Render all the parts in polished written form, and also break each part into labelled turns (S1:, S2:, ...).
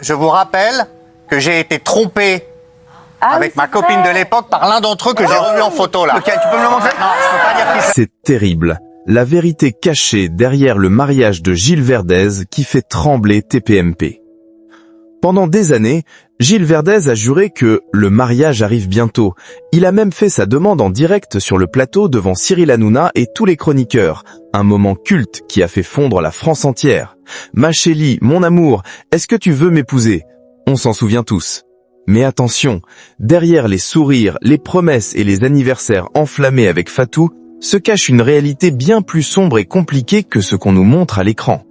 S1: Je vous rappelle que j'ai été trompé avec ma copine de l'époque par l'un d'entre eux que j'ai revu en photo là.
S2: Lequel? Tu peux me le montrer?
S1: Non, je peux pas dire qui c'est.
S3: C'est terrible. La vérité cachée derrière le mariage de Gilles Verdez qui fait trembler TPMP. Pendant des années, Gilles Verdez a juré que le mariage arrive bientôt. Il a même fait sa demande en direct sur le plateau devant Cyril Hanouna et tous les chroniqueurs. Un moment culte qui a fait fondre la France entière. Ma chérie, mon amour, est-ce que tu veux m'épouser? On s'en souvient tous. Mais attention, derrière les sourires, les promesses et les anniversaires enflammés avec Fatou, se cache une réalité bien plus sombre et compliquée que ce qu'on nous montre à l'écran.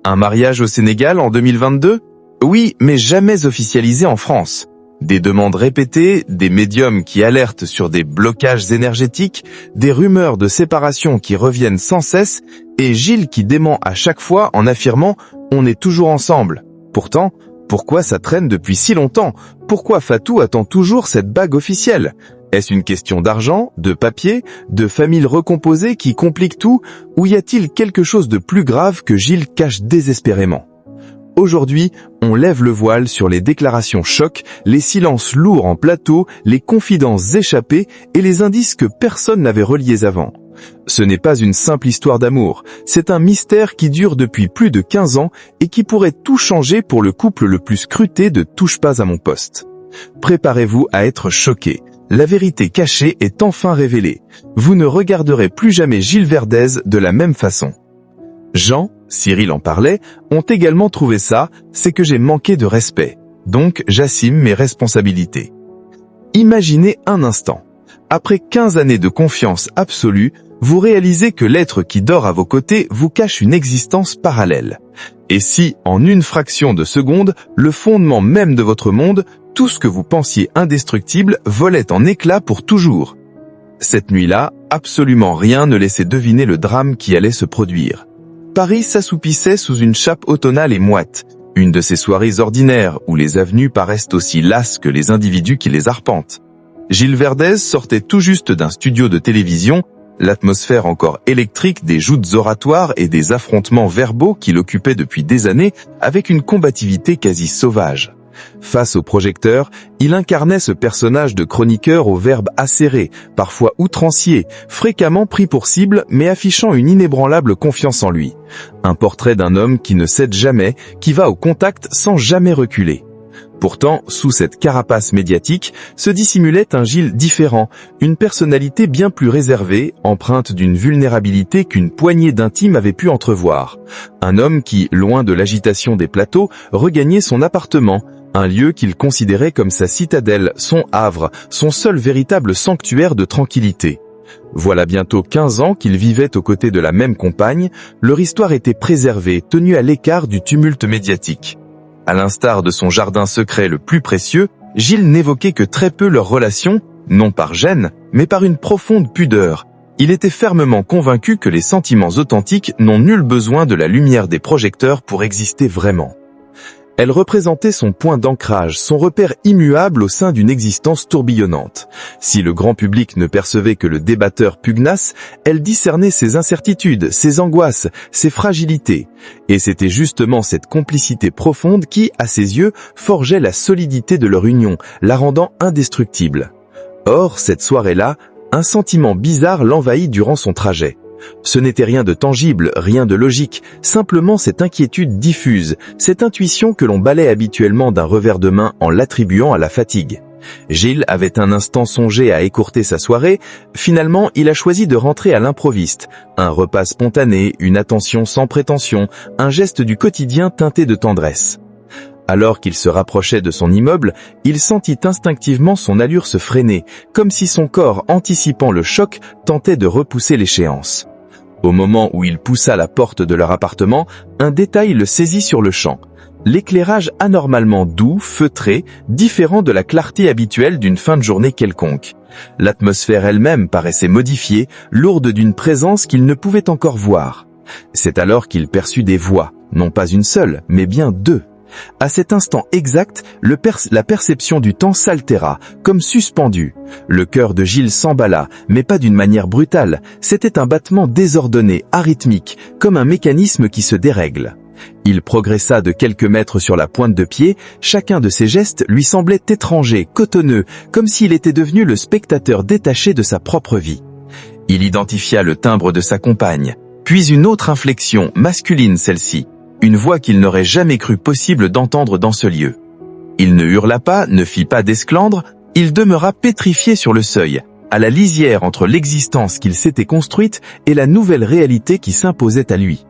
S3: Un mariage au Sénégal en 2022? Oui, mais jamais officialisé en France. Des demandes répétées, des médiums qui alertent sur des blocages énergétiques, des rumeurs de séparation qui reviennent sans cesse, et Gilles qui dément à chaque fois en affirmant « on est toujours ensemble ». Pourtant, pourquoi ça traîne depuis si longtemps? Pourquoi Fatou attend toujours cette bague officielle? Est-ce une question d'argent, de papier, de famille recomposée qui complique tout, ou y a-t-il quelque chose de plus grave que Gilles cache désespérément? Aujourd'hui, on lève le voile sur les déclarations chocs, les silences lourds en plateau, les confidences échappées et les indices que personne n'avait reliés avant. Ce n'est pas une simple histoire d'amour, c'est un mystère qui dure depuis plus de 15 ans et qui pourrait tout changer pour le couple le plus scruté de Touche pas à mon poste. Préparez-vous à être choqués. La vérité cachée est enfin révélée. Vous ne regarderez plus jamais Gilles Verdez de la même façon. Jean, Cyril en parlait, ont également trouvé ça, c'est que j'ai manqué de respect. Donc j'assume mes responsabilités. Imaginez un instant. Après 15 années de confiance absolue, vous réalisez que l'être qui dort à vos côtés vous cache une existence parallèle. Et si, en une fraction de seconde, le fondement même de votre monde, tout ce que vous pensiez indestructible, volait en éclats pour toujours? Cette nuit-là, absolument rien ne laissait deviner le drame qui allait se produire. Paris s'assoupissait sous une chape automnale et moite, une de ces soirées ordinaires où les avenues paraissent aussi lasses que les individus qui les arpentent. Gilles Verdez sortait tout juste d'un studio de télévision, l'atmosphère encore électrique des joutes oratoires et des affrontements verbaux qui l'occupaient depuis des années avec une combativité quasi sauvage. Face au projecteur, il incarnait ce personnage de chroniqueur au verbe acéré, parfois outrancier, fréquemment pris pour cible mais affichant une inébranlable confiance en lui. Un portrait d'un homme qui ne cède jamais, qui va au contact sans jamais reculer. Pourtant, sous cette carapace médiatique, se dissimulait un Gilles différent, une personnalité bien plus réservée, empreinte d'une vulnérabilité qu'une poignée d'intimes avait pu entrevoir. Un homme qui, loin de l'agitation des plateaux, regagnait son appartement, un lieu qu'il considérait comme sa citadelle, son havre, son seul véritable sanctuaire de tranquillité. Voilà bientôt 15 ans qu'il vivait aux côtés de la même compagne, leur histoire était préservée, tenue à l'écart du tumulte médiatique. À l'instar de son jardin secret le plus précieux, Gilles n'évoquait que très peu leur relation, non par gêne, mais par une profonde pudeur. Il était fermement convaincu que les sentiments authentiques n'ont nul besoin de la lumière des projecteurs pour exister vraiment. Elle représentait son point d'ancrage, son repère immuable au sein d'une existence tourbillonnante. Si le grand public ne percevait que le débatteur pugnace, elle discernait ses incertitudes, ses angoisses, ses fragilités. Et c'était justement cette complicité profonde qui, à ses yeux, forgeait la solidité de leur union, la rendant indestructible. Or, cette soirée-là, un sentiment bizarre l'envahit durant son trajet. Ce n'était rien de tangible, rien de logique, simplement cette inquiétude diffuse, cette intuition que l'on balaie habituellement d'un revers de main en l'attribuant à la fatigue. Gilles avait un instant songé à écourter sa soirée, finalement il a choisi de rentrer à l'improviste, un repas spontané, une attention sans prétention, un geste du quotidien teinté de tendresse. Alors qu'il se rapprochait de son immeuble, il sentit instinctivement son allure se freiner, comme si son corps, anticipant le choc, tentait de repousser l'échéance. Au moment où il poussa la porte de leur appartement, un détail le saisit sur le champ. L'éclairage anormalement doux, feutré, différent de la clarté habituelle d'une fin de journée quelconque. L'atmosphère elle-même paraissait modifiée, lourde d'une présence qu'il ne pouvait encore voir. C'est alors qu'il perçut des voix, non pas une seule, mais bien deux. À cet instant exact, la perception du temps s'altéra, comme suspendue. Le cœur de Gilles s'emballa, mais pas d'une manière brutale. C'était un battement désordonné, arythmique, comme un mécanisme qui se dérègle. Il progressa de quelques mètres sur la pointe de pied, chacun de ses gestes lui semblait étranger, cotonneux, comme s'il était devenu le spectateur détaché de sa propre vie. Il identifia le timbre de sa compagne, puis une autre inflexion, masculine celle-ci, une voix qu'il n'aurait jamais cru possible d'entendre dans ce lieu. Il ne hurla pas, ne fit pas d'esclandre, il demeura pétrifié sur le seuil, à la lisière entre l'existence qu'il s'était construite et la nouvelle réalité qui s'imposait à lui.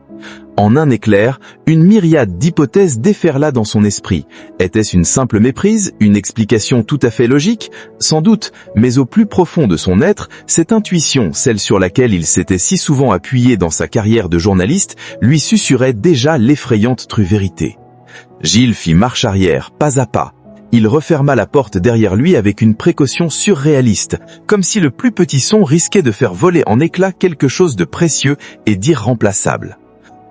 S3: En un éclair, une myriade d'hypothèses déferla dans son esprit. Était-ce une simple méprise, une explication tout à fait logique? Sans doute, mais au plus profond de son être, cette intuition, celle sur laquelle il s'était si souvent appuyé dans sa carrière de journaliste, lui susurrait déjà l'effrayante vérité. Gilles fit marche arrière, pas à pas. Il referma la porte derrière lui avec une précaution surréaliste, comme si le plus petit son risquait de faire voler en éclats quelque chose de précieux et d'irremplaçable.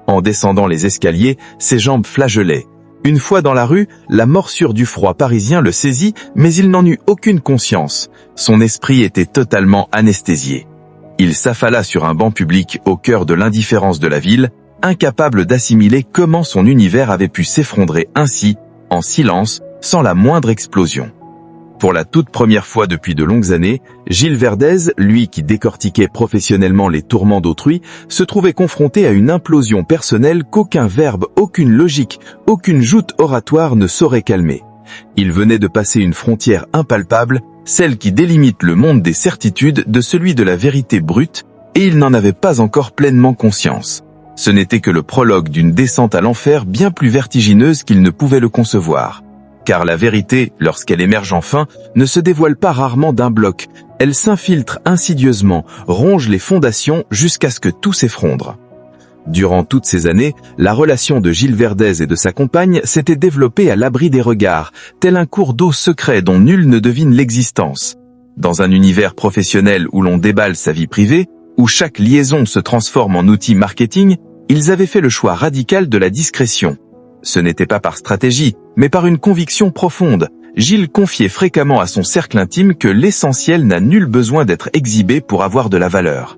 S3: En descendant les escaliers, ses jambes flageolaient. Une fois dans la rue, la morsure du froid parisien le saisit, mais il n'en eut aucune conscience. Son esprit était totalement anesthésié. Il s'affala sur un banc public au cœur de l'indifférence de la ville, incapable d'assimiler comment son univers avait pu s'effondrer ainsi, en silence, sans la moindre explosion. Pour la toute première fois depuis de longues années, Gilles Verdez, lui qui décortiquait professionnellement les tourments d'autrui, se trouvait confronté à une implosion personnelle qu'aucun verbe, aucune logique, aucune joute oratoire ne saurait calmer. Il venait de passer une frontière impalpable, celle qui délimite le monde des certitudes de celui de la vérité brute, et il n'en avait pas encore pleinement conscience. Ce n'était que le prologue d'une descente à l'enfer bien plus vertigineuse qu'il ne pouvait le concevoir. Car la vérité, lorsqu'elle émerge enfin, ne se dévoile pas rarement d'un bloc. Elle s'infiltre insidieusement, ronge les fondations jusqu'à ce que tout s'effondre. Durant toutes ces années, la relation de Gilles Verdez et de sa compagne s'était développée à l'abri des regards, tel un cours d'eau secret dont nul ne devine l'existence. Dans un univers professionnel où l'on déballe sa vie privée, où chaque liaison se transforme en outil marketing, ils avaient fait le choix radical de la discrétion. Ce n'était pas par stratégie, mais par une conviction profonde. Gilles confiait fréquemment à son cercle intime que l'essentiel n'a nul besoin d'être exhibé pour avoir de la valeur.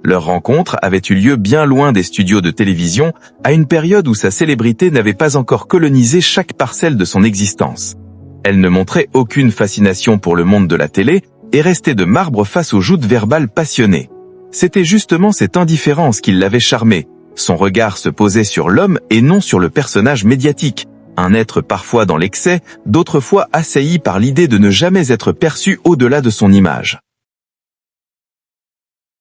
S3: Leur rencontre avait eu lieu bien loin des studios de télévision, à une période où sa célébrité n'avait pas encore colonisé chaque parcelle de son existence. Elle ne montrait aucune fascination pour le monde de la télé et restait de marbre face aux joutes verbales passionnées. C'était justement cette indifférence qui l'avait charmé. Son regard se posait sur l'homme et non sur le personnage médiatique, un être parfois dans l'excès, d'autres fois assailli par l'idée de ne jamais être perçu au-delà de son image.